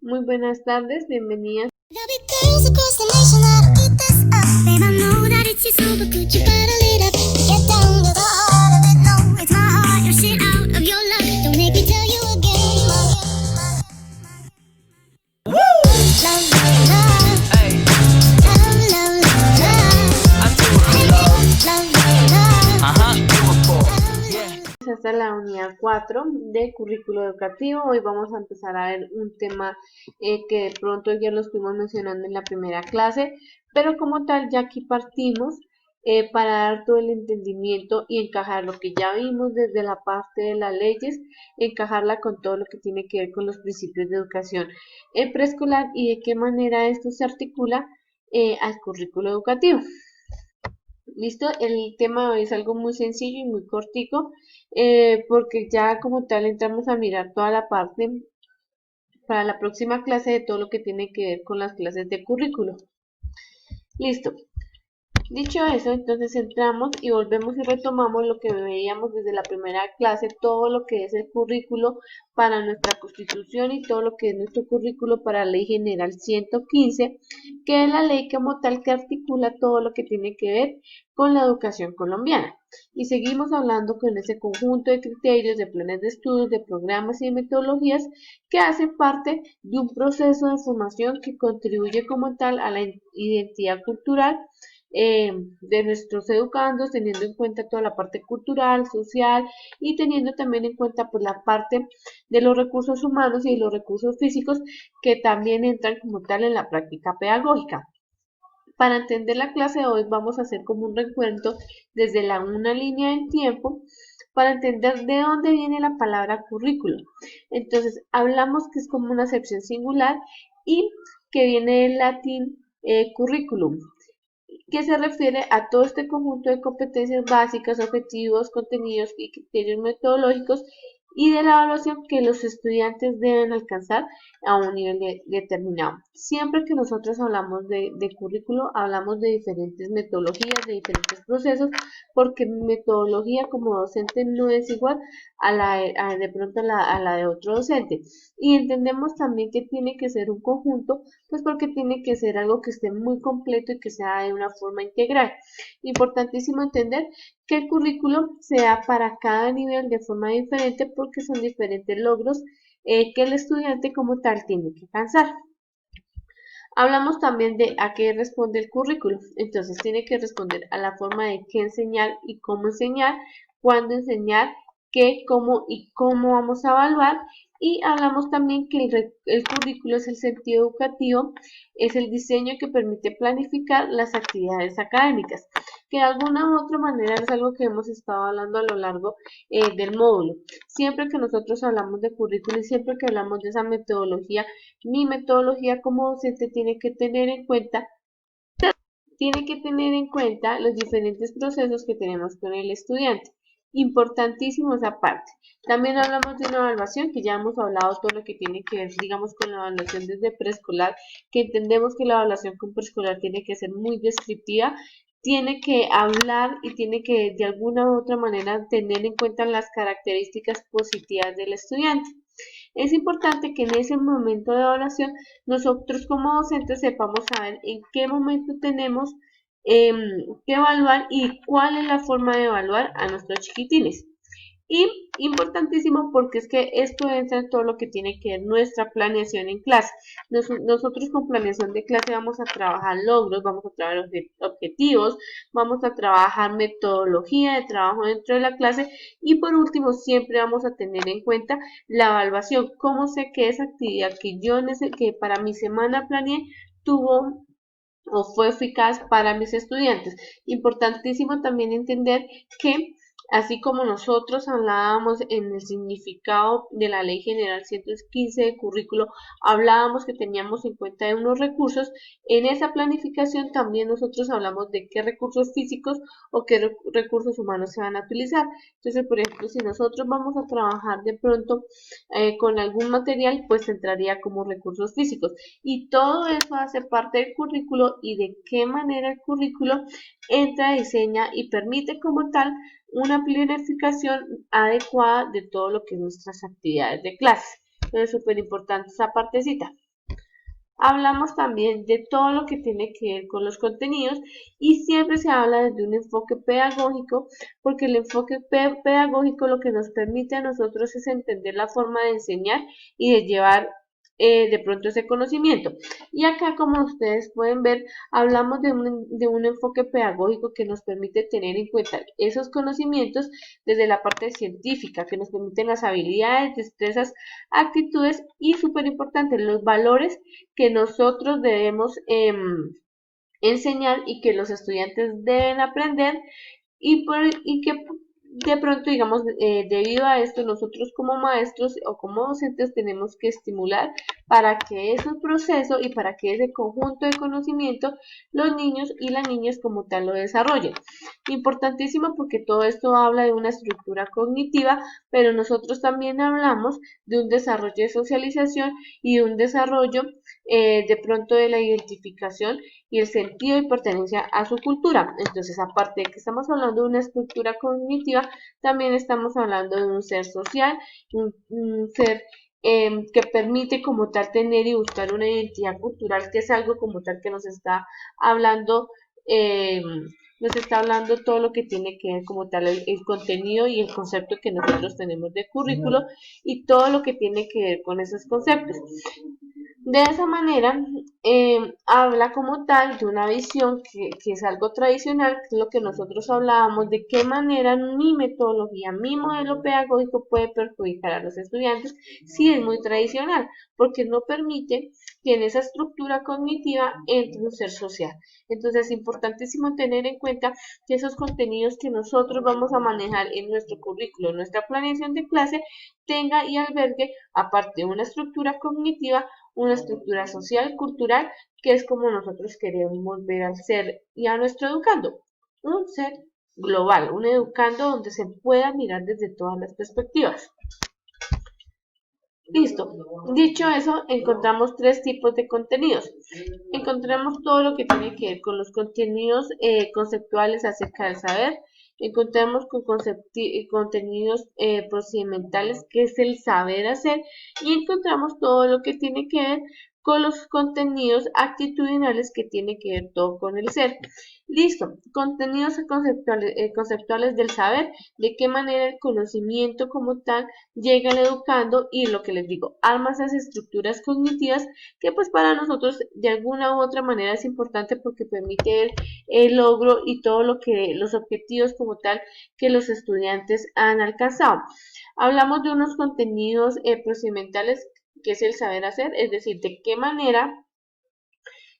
Muy buenas tardes, bienvenidas. There'll be girls across the nation that'll eat this up. Babe, I know that it's your soul, but could you bottle it up? Get down to the heart of it. No, it's my heart. You're shit out of your luck. Don't make me tell you again. Love, love, love. Hey, Love, love, love, love. I do it, love. Love, love, love. Yeah. Hasta la unidad 4 de currículo educativo. Hoy vamos a empezar a ver un tema que de pronto ya lo estuvimos mencionando en la primera clase, pero como tal ya aquí partimos para dar todo el entendimiento y encajar lo que ya vimos desde la parte de las leyes, encajarla con todo lo que tiene que ver con los principios de educación en preescolar y de qué manera esto se articula al currículo educativo. Listo, el tema de hoy es algo muy sencillo y muy cortico, porque ya como tal entramos a mirar toda la parte para la próxima clase de todo lo que tiene que ver con las clases de currículo. Listo. Dicho eso, entonces entramos y volvemos y retomamos lo que veíamos desde la primera clase, todo lo que es el currículo para nuestra Constitución y todo lo que es nuestro currículo para la Ley General 115, que es la ley como tal que articula todo lo que tiene que ver con la educación colombiana. Y seguimos hablando con ese conjunto de criterios, de planes de estudios, de programas y de metodologías que hacen parte de un proceso de formación que contribuye como tal a la identidad cultural de nuestros educandos, teniendo en cuenta toda la parte cultural, social y teniendo también en cuenta pues la parte de los recursos humanos y los recursos físicos que también entran como tal en la práctica pedagógica. Para entender la clase de hoy vamos a hacer como un recuento desde una línea del tiempo para entender de dónde viene la palabra currículo. Entonces, hablamos que es como una acepción singular y que viene del latín curriculum, que se refiere a todo este conjunto de competencias básicas, objetivos, contenidos y criterios metodológicos y de la evaluación que los estudiantes deben alcanzar a un nivel determinado. Siempre que nosotros hablamos de currículo, hablamos de diferentes metodologías, de diferentes procesos, porque mi metodología como docente no es igual a de pronto a la de otro docente. Y entendemos también que tiene que ser un conjunto, pues porque tiene que ser algo que esté muy completo y que sea de una forma integral. Importantísimo entender que el currículo sea para cada nivel de forma diferente porque son diferentes logros que el estudiante como tal tiene que alcanzar. Hablamos también de a qué responde el currículo. Entonces tiene que responder a la forma de qué enseñar y cómo enseñar, cuándo enseñar, qué, cómo y cómo vamos a evaluar. Y hablamos también que el currículo es el sentido educativo, es el diseño que permite planificar las actividades académicas, que de alguna u otra manera es algo que hemos estado hablando a lo largo del módulo. Siempre que nosotros hablamos de currículo y siempre que hablamos de esa metodología, mi metodología como docente tiene que tener en cuenta los diferentes procesos que tenemos con el estudiante. Importantísimo esa parte. También hablamos de una evaluación, que ya hemos hablado todo lo que tiene que ver, digamos, con la evaluación desde preescolar, que entendemos que la evaluación con preescolar tiene que ser muy descriptiva, tiene que hablar y tiene que de alguna u otra manera tener en cuenta las características positivas del estudiante. Es importante que en ese momento de evaluación nosotros como docentes sepamos saber en qué momento tenemos que evaluar y cuál es la forma de evaluar a nuestros chiquitines. Y importantísimo porque es que esto entra en todo lo que tiene que ver nuestra planeación en clase. Nosotros con planeación de clase vamos a trabajar logros, vamos a trabajar objetivos, vamos a trabajar metodología de trabajo dentro de la clase y por último siempre vamos a tener en cuenta la evaluación. ¿Cómo sé que esa actividad que para mi semana planeé tuvo o fue eficaz para mis estudiantes? Importantísimo también entender que así como nosotros hablábamos en el significado de la Ley General 115 de currículo, hablábamos que teníamos en cuenta de unos recursos, en esa planificación también nosotros hablamos de qué recursos físicos o qué recursos humanos se van a utilizar. Entonces, por ejemplo, si nosotros vamos a trabajar de pronto con algún material, pues entraría como recursos físicos. Y todo eso hace parte del currículo y de qué manera el currículo entra, diseña y permite como tal una planificación adecuada de todo lo que es nuestras actividades de clase. Entonces es súper importante esa partecita. Hablamos también de todo lo que tiene que ver con los contenidos y siempre se habla desde un enfoque pedagógico, porque el enfoque pedagógico lo que nos permite a nosotros es entender la forma de enseñar y de llevar de pronto ese conocimiento. Y acá, como ustedes pueden ver, hablamos de un enfoque pedagógico que nos permite tener en cuenta esos conocimientos desde la parte científica, que nos permiten las habilidades, destrezas, actitudes y, súper importante, los valores que nosotros debemos enseñar y que los estudiantes deben aprender y que de pronto, digamos, debido a esto, nosotros como maestros o como docentes tenemos que estimular para que ese proceso y para que ese conjunto de conocimiento los niños y las niñas como tal lo desarrollen. Importantísimo porque todo esto habla de una estructura cognitiva, pero nosotros también hablamos de un desarrollo de socialización y de un desarrollo de pronto de la identificación y el sentido de pertenencia a su cultura. Entonces, aparte de que estamos hablando de una estructura cognitiva, también estamos hablando de un ser social, un ser que permite como tal tener y buscar una identidad cultural, que es algo como tal que hablando, eh, nos está hablando todo lo que tiene que ver como tal el contenido y el concepto que nosotros tenemos de currículo y todo lo que tiene que ver con esos conceptos. De esa manera, habla como tal de una visión que es algo tradicional, que es lo que nosotros hablábamos, de qué manera mi metodología, mi modelo pedagógico puede perjudicar a los estudiantes si es muy tradicional, porque no permite que en esa estructura cognitiva entre un ser social. Entonces es importantísimo tener en cuenta que esos contenidos que nosotros vamos a manejar en nuestro currículo, en nuestra planeación de clase, tenga y albergue, aparte de una estructura cognitiva, una estructura social, cultural, que es como nosotros queremos ver al ser y a nuestro educando. Un ser global, un educando donde se pueda mirar desde todas las perspectivas. Listo. Dicho eso, encontramos tres tipos de contenidos. Encontramos todo lo que tiene que ver con los contenidos conceptuales acerca del saber. Encontramos con contenidos procedimentales, que es el saber hacer. Y encontramos todo lo que tiene que ver con los contenidos actitudinales, que tiene que ver todo con el ser. Listo. Contenidos conceptuales del saber, de qué manera el conocimiento como tal llega al educando y lo que les digo, arma esas estructuras cognitivas que pues para nosotros de alguna u otra manera es importante porque permite el logro y todo lo que los objetivos como tal que los estudiantes han alcanzado. Hablamos de unos contenidos procedimentales, que es el saber hacer, es decir, de qué manera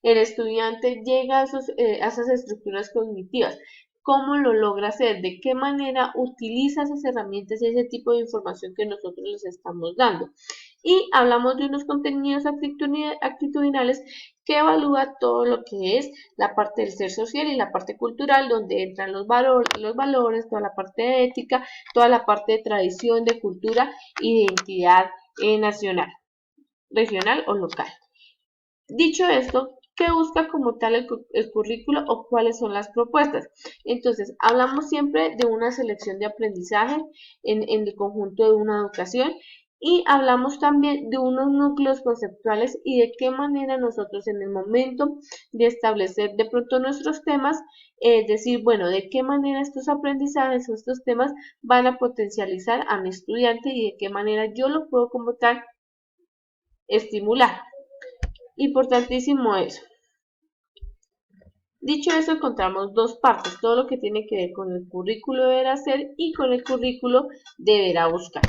el estudiante llega a esas estructuras cognitivas. ¿Cómo lo logra hacer? ¿De qué manera utiliza esas herramientas y ese tipo de información que nosotros les estamos dando? Y hablamos de unos contenidos actitudinales que evalúa todo lo que es la parte del ser social y la parte cultural, donde entran los valores, toda la parte de ética, toda la parte de tradición, de cultura y de identidad nacional, regional o local. Dicho esto, ¿qué busca como tal el currículo o cuáles son las propuestas? Entonces, hablamos siempre de una selección de aprendizaje en el conjunto de una educación y hablamos también de unos núcleos conceptuales y de qué manera nosotros en el momento de establecer de pronto nuestros temas, decir, bueno, de qué manera estos aprendizajes o estos temas van a potencializar a mi estudiante y de qué manera yo lo puedo como tal estimular. Importantísimo eso. Dicho eso, encontramos dos partes, todo lo que tiene que ver con el currículo deberá hacer y con el currículo deberá buscar.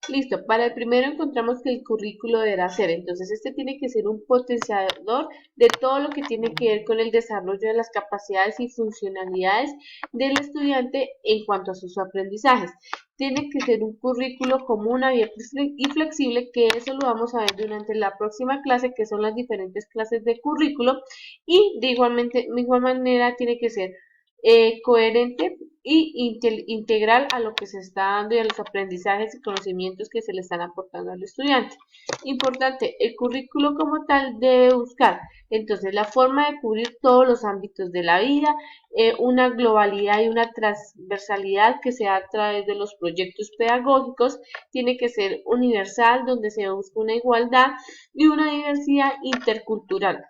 Listo, para el primero encontramos que el currículo deberá ser, entonces este tiene que ser un potenciador de todo lo que tiene que ver con el desarrollo de las capacidades y funcionalidades del estudiante en cuanto a sus aprendizajes. Tiene que ser un currículo común, abierto y flexible, que eso lo vamos a ver durante la próxima clase, que son las diferentes clases de currículo, y de igual manera tiene que ser coherente integral a lo que se está dando y a los aprendizajes y conocimientos que se le están aportando al estudiante. Importante, el currículo como tal debe buscar entonces la forma de cubrir todos los ámbitos de la vida, una globalidad y una transversalidad que sea a través de los proyectos pedagógicos, tiene que ser universal, donde se busca una igualdad y una diversidad intercultural.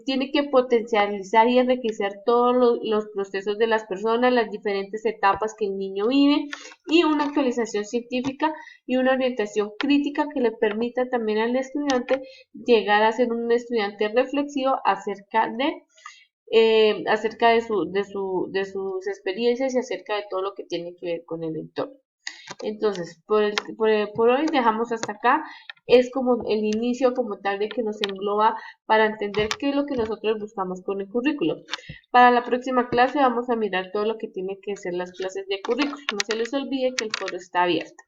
Tiene que potencializar y enriquecer todos los procesos de las personas, las diferentes etapas que el niño vive y una actualización científica y una orientación crítica que le permita también al estudiante llegar a ser un estudiante reflexivo acerca de sus experiencias y acerca de todo lo que tiene que ver con el entorno. Entonces, por hoy dejamos hasta acá. Es como el inicio como tal de que nos engloba para entender qué es lo que nosotros buscamos con el currículo. Para la próxima clase vamos a mirar todo lo que tiene que ser las clases de currículo. No se les olvide que el foro está abierto.